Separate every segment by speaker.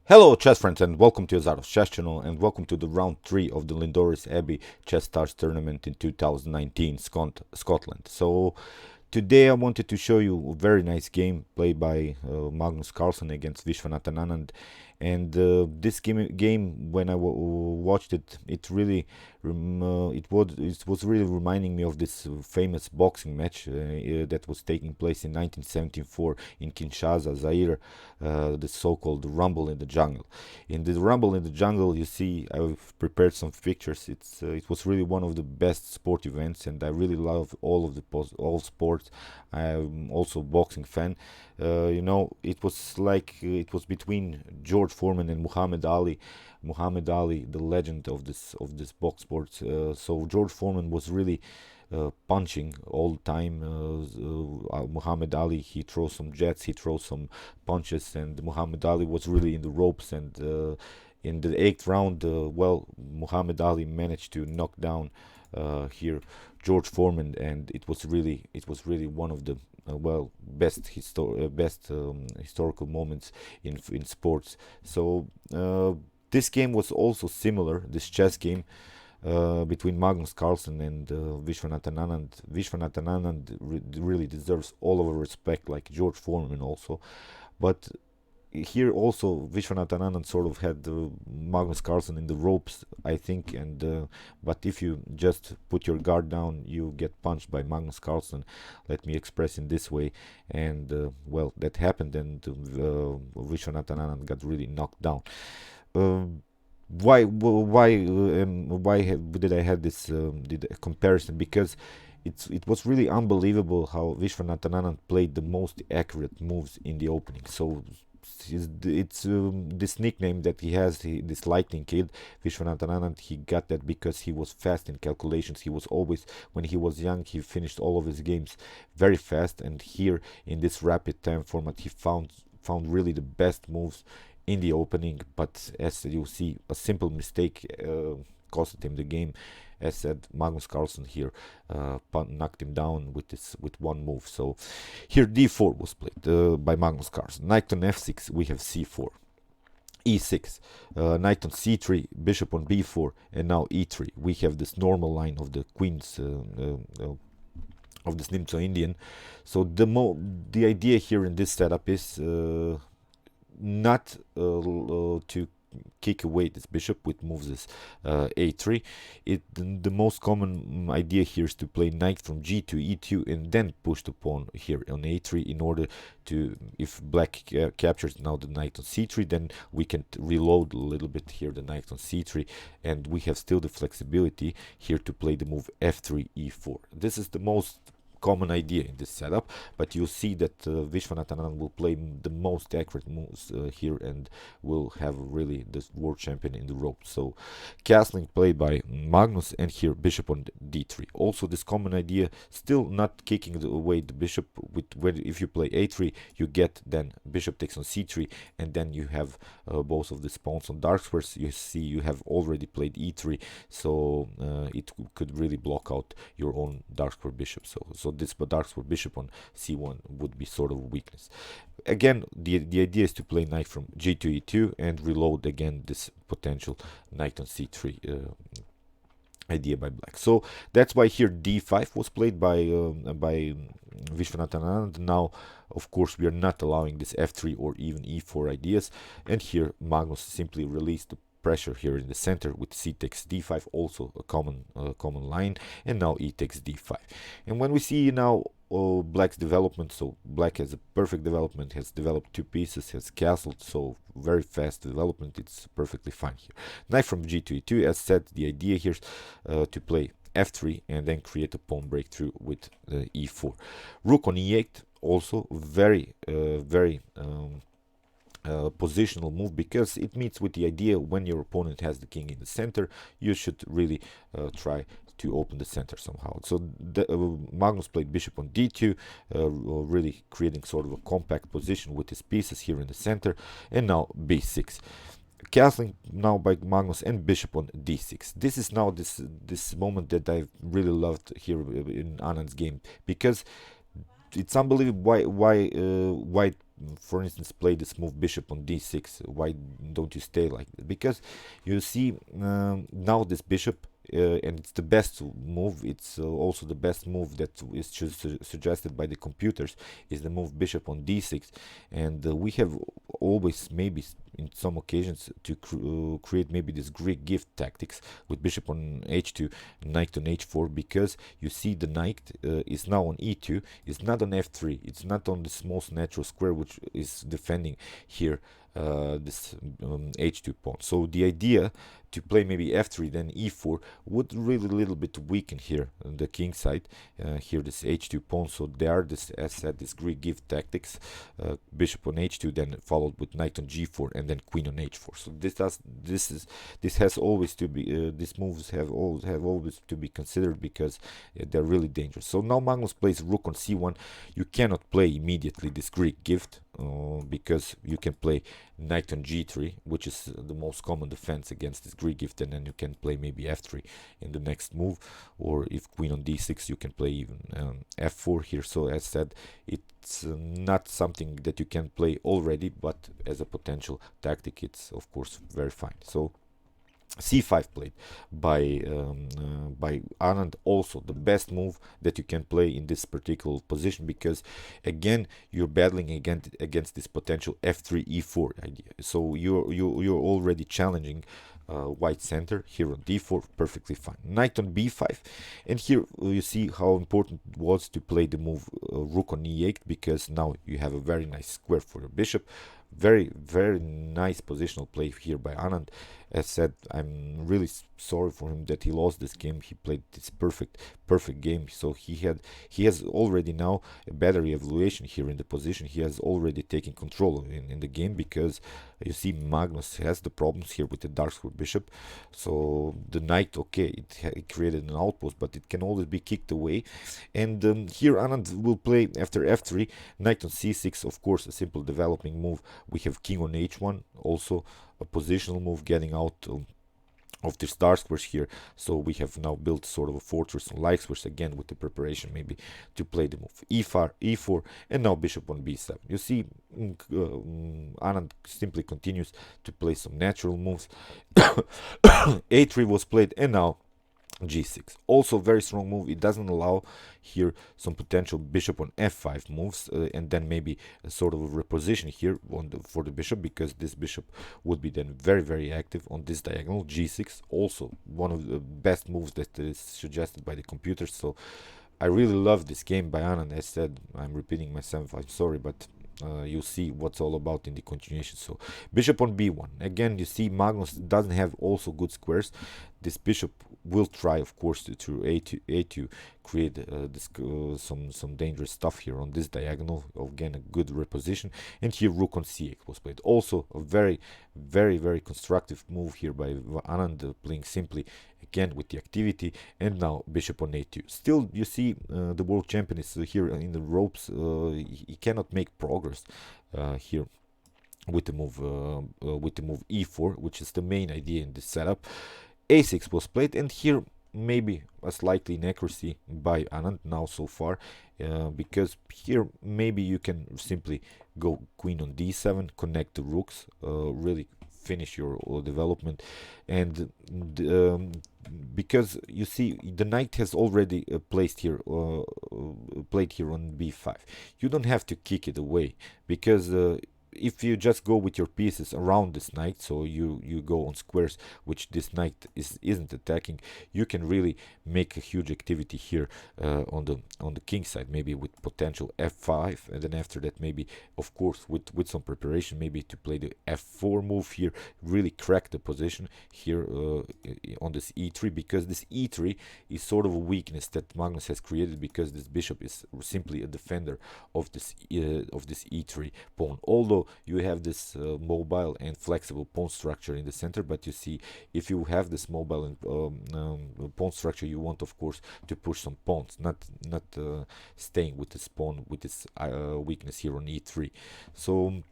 Speaker 1: Hello chess friends and welcome to Jozarov's chess channel and welcome to the round 3 of the Lindores Abbey Chess Stars tournament in 2019 Scotland. So today I wanted to show you a very nice game played by Magnus Carlsen against Viswanathan Anand, and this game when I watched it, it was really reminding me of this famous boxing match that was taking place in 1974 in Kinshasa, Zaire, the so-called Rumble in the Jungle. In the Rumble in the Jungle, you see, I've prepared some pictures. It was really one of the best sport events, and I really love all sports. I'm also a boxing fan. It was like it was between George Foreman and Muhammad Ali. Muhammad Ali, the legend of this box sport. So George Foreman was really punching all the time. Muhammad Ali, he throws some jets, he throws some punches, and Muhammad Ali was really in the ropes. And in the eighth round, Muhammad Ali managed to knock down here George Foreman, and it was really one of the best historical moments in sports. So this game was also similar. This chess game between Magnus Carlsen and Viswanathan Anand. Viswanathan Anand really deserves all of our respect, like George Foreman also. But here also Viswanathan Anand sort of had Magnus Carlsen in the ropes, I think, and but if you just put your guard down, you get punched by Magnus Carlsen. Let me express in this way, and that happened, and Viswanathan Anand got really knocked down. Why did I have this comparison? Because it was really unbelievable how Viswanathan Anand played the most accurate moves in the opening. So it's this nickname that he has, this lightning kid, Viswanathan Anand. He got that because he was fast in calculations. He was always, when he was young, he finished all of his games very fast, and here in this rapid time format, he found really the best moves in the opening. But as you see, a simple mistake costed him the game. As said, Magnus Carlsen here knocked him down with one move. So here d4 was played by Magnus Carlsen. Knight on f6, we have c4, e6, knight on c3, bishop on b4, and now e3. We have this normal line of the queens of this Nimzo Indian. So the idea here in this setup is not to kick away this bishop, which moves this a3. The most common idea here is to play knight from g to e2 and then push the pawn here on a3 in order to, if black captures now the knight on c3, then we can reload a little bit here the knight on c3, and we have still the flexibility here to play the move f3 e4. This is the most common idea in this setup, but you'll see that Viswanathan Anand will play the most accurate moves here and will have really this world champion in the ropes. So castling played by Magnus, and here bishop on d3. Also this common idea, still not kicking away the bishop. If you play a3, you get then bishop takes on c3, and then you have both of the pawns on dark squares. You see you have already played e3, so it could really block out your own dark square bishop. So this dark square bishop on c1 would be sort of a weakness. Again, the idea is to play knight from g to e2 and reload again this potential knight on c3 idea by black. So that's why here d5 was played by Viswanathan Anand. Now, of course, we are not allowing this f3 or even e4 ideas, and here Magnus simply released the pressure here in the center with c takes d5, also a common line, and now e takes d5. And when we see now black's development, so black has a perfect development, has developed two pieces, has castled, so very fast development, it's perfectly fine here. Knight from g to e2, as said, the idea here is to play f3 and then create a pawn breakthrough with e4. Rook on e8, also very positional move, because it meets with the idea when your opponent has the king in the center, you should really try to open the center somehow. So Magnus played bishop on d2, really creating sort of a compact position with his pieces here in the center, and now b6. Castling now by Magnus and bishop on d6. This is now this moment that I really loved here in Anand's game, because it's unbelievable why for instance, play this move bishop on d6? Why don't you stay like that? Because you see now this bishop, and it's the best move, it's also the best move that is suggested by the computers, is the move bishop on d6. And we have always, maybe in some occasions, to create maybe this Greek gift tactics with bishop on h2, knight on h4, because you see the knight is now on e2, it's not on f3, it's not on this most natural square which is defending here this h2 pawn. So the idea to play maybe f3 then e4 would really a little bit weaken here on the king side, here this h2 pawn. So there are this, as said, this Greek gift tactics, bishop on h2, then followed with knight on g4, and then queen on h4. So this has always to be these moves have always to be considered, because they're really dangerous. So now Magnus plays rook on c1. You cannot play immediately this Greek gift, because you can play knight on g3, which is the most common defense against this Greek gift, and then you can play maybe f3 in the next move, or if queen on d6, you can play even f4 here. So as said, it's not something that you can play already, but as a potential tactic, it's of course very fine. So c5 played by Anand, also the best move that you can play in this particular position, because again you're battling against this potential f3 e4 idea. So you're already challenging white center here on d4, perfectly fine. Knight on b5, and here you see how important it was to play the move rook on e8, because now you have a very nice square for your bishop. Very nice positional play here by Anand. As said, I'm really sorry for him that he lost this game. He played this perfect game. So he has already now a better evaluation here in the position. He has already taken control in the game, because you see Magnus has the problems here with the dark square bishop. So the knight, okay, it created an outpost, but it can always be kicked away. And here Anand will play after f3, knight on c6, of course a simple developing move. We have king on h1, also a positional move, getting out of the star squares here. So we have now built sort of a fortress on light squares, again with the preparation maybe to play the move e4, and now bishop on b7. You see Anand simply continues to play some natural moves. a3 was played, and now g6, also very strong move. It doesn't allow here some potential bishop on f5 moves, and then maybe a sort of a reposition here for the bishop, because this bishop would be then very active on this diagonal. g6, also one of the best moves that is suggested by the computer. So I really love this game by Anand. As said, I'm repeating myself, I'm sorry, but you'll see what's all about in the continuation. So bishop on b1, again you see Magnus doesn't have also good squares. This bishop will try, of course, to a2 create some dangerous stuff here on this diagonal. Again, a good reposition. And here rook on c8 was played, also a very constructive move here by Anand, playing simply again with the activity. And now bishop on a2. Still, you see the world champion is here in the ropes. He cannot make progress here with the move e4, which is the main idea in this setup. a6 was played, and here maybe a slightly inaccuracy by Anand now so far, because here maybe you can simply go queen on d7, connect the rooks, really finish your development. And because you see the knight has already played here on b5, you don't have to kick it away, because if you just go with your pieces around this knight, so you go on squares which this knight isn't attacking, you can really make a huge activity here on the king side, maybe with potential f5, and then after that maybe, of course, with some preparation, maybe to play the f4 move here, really crack the position here on this e3, because this e3 is sort of a weakness that Magnus has created, because this bishop is simply a defender of this e3 pawn. Although you have this mobile and flexible pawn structure in the center, but you see, if you have this mobile and pawn structure, you want, of course, to push some pawns, not staying with this pawn with this weakness here on e3. So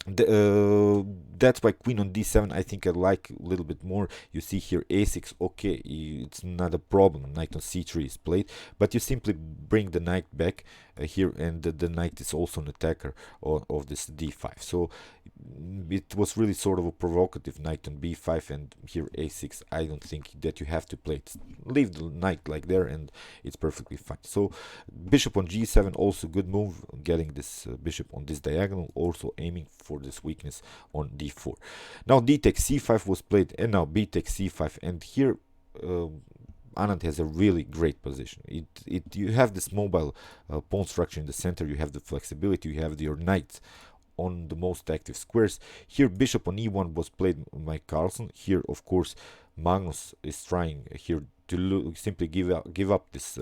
Speaker 1: That's why queen on d7 I think I like a little bit more. You see here a6, okay, it's not a problem. Knight on c3 is played, but you simply bring the knight back here, and the knight is also an attacker of this d5. So it was really sort of a provocative knight on b5, and here a6. I don't think that you have to play it. Leave the knight like there, and it's perfectly fine. So bishop on g7, also good move, getting this bishop on this diagonal, also aiming for this weakness on d4. Now d takes c5 was played, and now b takes c5, and here Anand has a really great position. You have this mobile pawn structure in the center, you have the flexibility, you have your knights on the most active squares. Here bishop on e1 was played by Carlsen. Here of course Magnus is trying here to simply give up this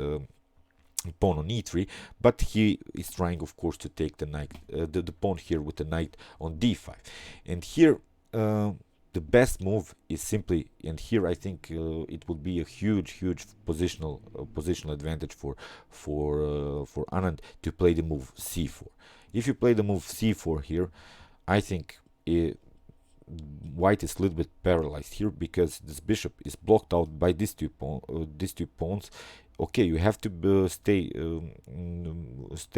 Speaker 1: pawn on e3, but he is trying of course to take the knight, the pawn here with the knight on d5. And here the best move is simply, and here I think it would be a huge positional advantage for Anand to play the move c4. If you play the move c4 here, I think white is a little bit paralyzed here, because this bishop is blocked out by these two pawns. Okay, you have to stay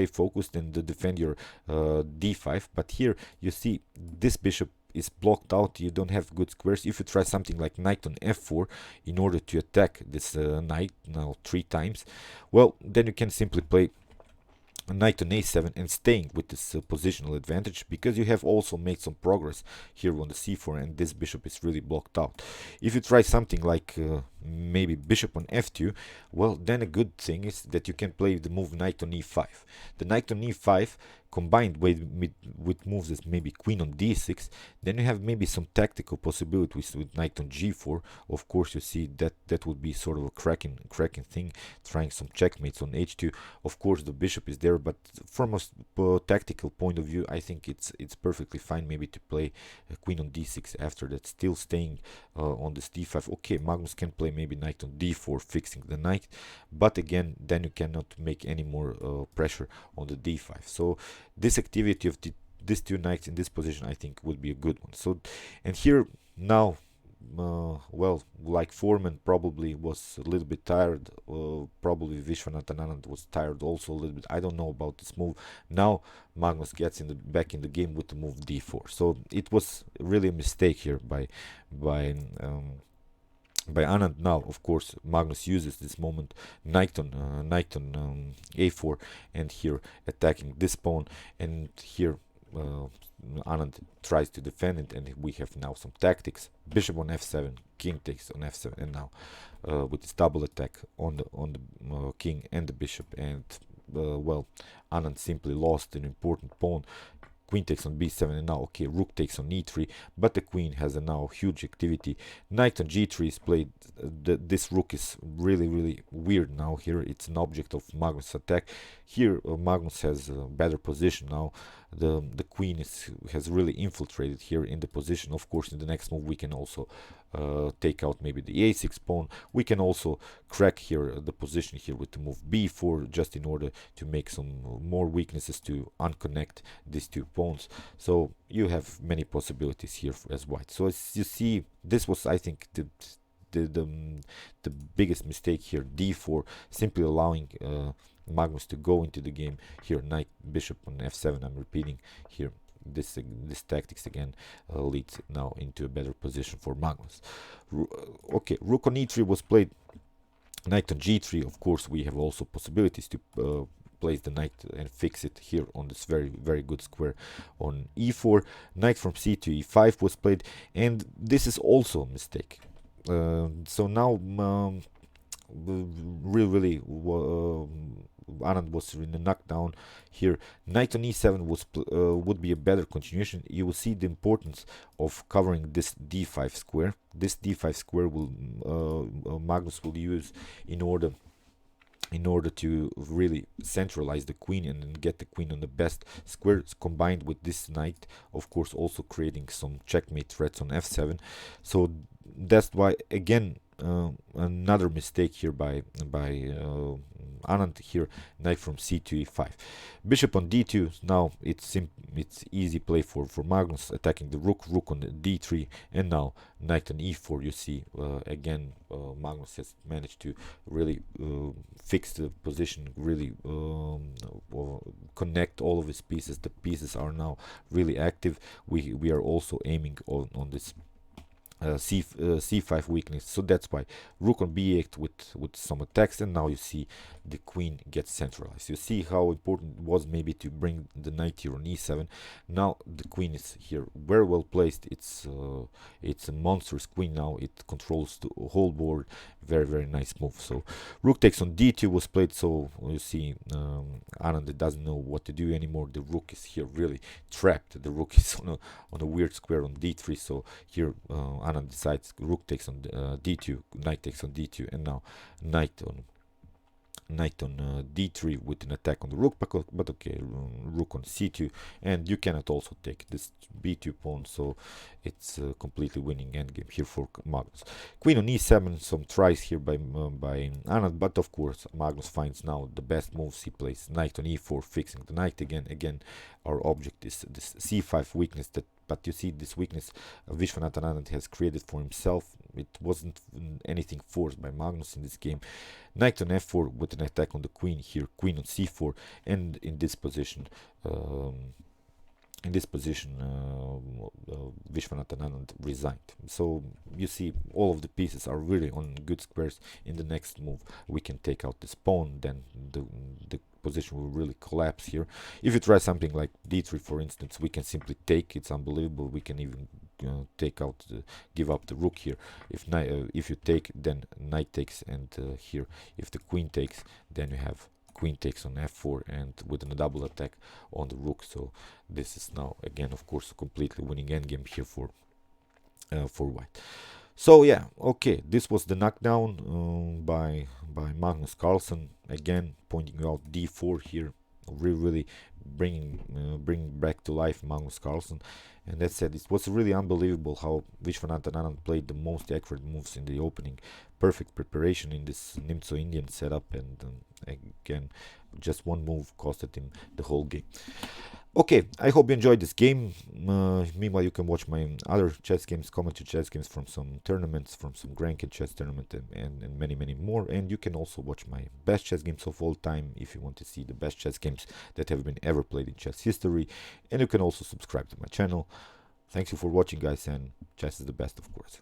Speaker 1: focused and defend your d5, but here you see this bishop is blocked out. You don't have good squares. If you try something like knight on f4 in order to attack this knight now 3 times, well, then you can simply play knight on a7 and staying with this positional advantage, because you have also made some progress here on the c4, and this bishop is really blocked out. If you try something like maybe bishop on f2, well, then a good thing is that you can play the move knight on e5. The knight on e5 combined with moves as maybe queen on d6, then you have maybe some tactical possibilities with knight on g4. Of course, you see that would be sort of a cracking thing, trying some checkmates on h2. Of course, the bishop is there, but from a tactical point of view, I think it's perfectly fine maybe to play queen on d6 after that, still staying on this d5. Okay, Magnus can play maybe knight on d4, fixing the knight, but again, then you cannot make any more pressure on the d5. So this activity of these two knights in this position, I think, would be a good one. So, and here now, well, like Foreman probably was a little bit tired. Probably Viswanathan Anand was tired also a little bit. I don't know about this move. Now Magnus gets back in the game with the move d4. So it was really a mistake here by Anand. Now, of course, Magnus uses this moment, knight on a4, and here attacking this pawn, and here Anand tries to defend it, and we have now some tactics. Bishop on f7, king takes on f7, and now with this double attack on the king and the bishop, and well, Anand simply lost an important pawn. Queen takes on b7, and now okay, rook takes on e3, but the queen has a now huge activity. Knight on g3 is played. This rook is really weird now. Here it's an object of Magnus' attack. Here Magnus has a better position now. The queen has really infiltrated here in the position. Of course, in the next move we can also take out maybe the a6 pawn. We can also crack here the position here with the move b4, just in order to make some more weaknesses to unconnect these two pawns. So you have many possibilities here as white. So as you see, this was, I think, the biggest mistake here, d4, simply allowing Magnus to go into the game. Here knight bishop on f7, I'm repeating here, this tactics again leads now into a better position for Magnus. Okay, rook on e3 was played. Knight on g3, of course, we have also possibilities to place the knight and fix it here on this very good square on e4. Knight from c to e5 was played, and this is also a mistake. So now really Anand was in a knockdown here. Knight on e7 would be a better continuation. You will see the importance of covering this d5 square. This d5 square will Magnus will use in order to really centralize the queen and get the queen on the best squares, combined with this knight, of course, also creating some checkmate threats on f7. So that's why, again, another mistake here by Anand here, knight from c2 e5. Bishop on d2. Now it's easy play for Magnus, attacking the rook on d3, and now knight on e4. You see again Magnus has managed to really fix the position, really connect all of his pieces. The pieces are now really active. We are also aiming on this c5 weakness, so that's why rook on b8 with some attacks, and now you see the queen gets centralized. You see how important it was maybe to bring the knight here on e7. Now the queen is here very well placed. It's a monstrous queen now. It controls the whole board. Very nice move. So rook takes on d2 was played, so you see Anand doesn't know what to do anymore. The rook is here really trapped. The rook is on a weird square on d3, so here Anand decides rook takes on d2, knight takes on d2, and now knight on d3 with an attack on the rook, but okay, rook on c2, and you cannot also take this b2 pawn, so it's a completely winning endgame here for Magnus. Queen on e7, some tries here by Anand, but of course Magnus finds now the best moves. He plays knight on e4, fixing the knight again. Our object is this c5 weakness, but you see this weakness Viswanathan Anand has created for himself. It wasn't anything forced by Magnus in this game. Knight on f4 with an attack on the queen here, queen on c4, and in this position Viswanathan Anand resigned. So you see all of the pieces are really on good squares. In the next move we can take out this pawn, then the position will really collapse here. If you try something like d3 for instance, we can simply take. It's unbelievable. We can even take out give up the rook here. If you take, then knight takes, and here if the queen takes, then you have queen takes on f4 and with a double attack on the rook. So this is now again of course a completely winning endgame here for white. So yeah, okay, this was the knockdown by Magnus Carlsen, again pointing out d4 here, really bringing back to life Magnus Carlsen. And that said, it was really unbelievable how Viswanathan Anand played the most accurate moves in the opening. Perfect preparation in this Nimzo Indian setup, and again, just one move costed him the whole game. Okay, I hope you enjoyed this game. Meanwhile, you can watch my other chess games, commentary chess games from some tournaments, from some Grand chess tournament, and many more. And you can also watch my best chess games of all time if you want to see the best chess games that have been ever played in chess history. And you can also subscribe to my channel. Thanks you for watching, guys, and chess is the best, of course.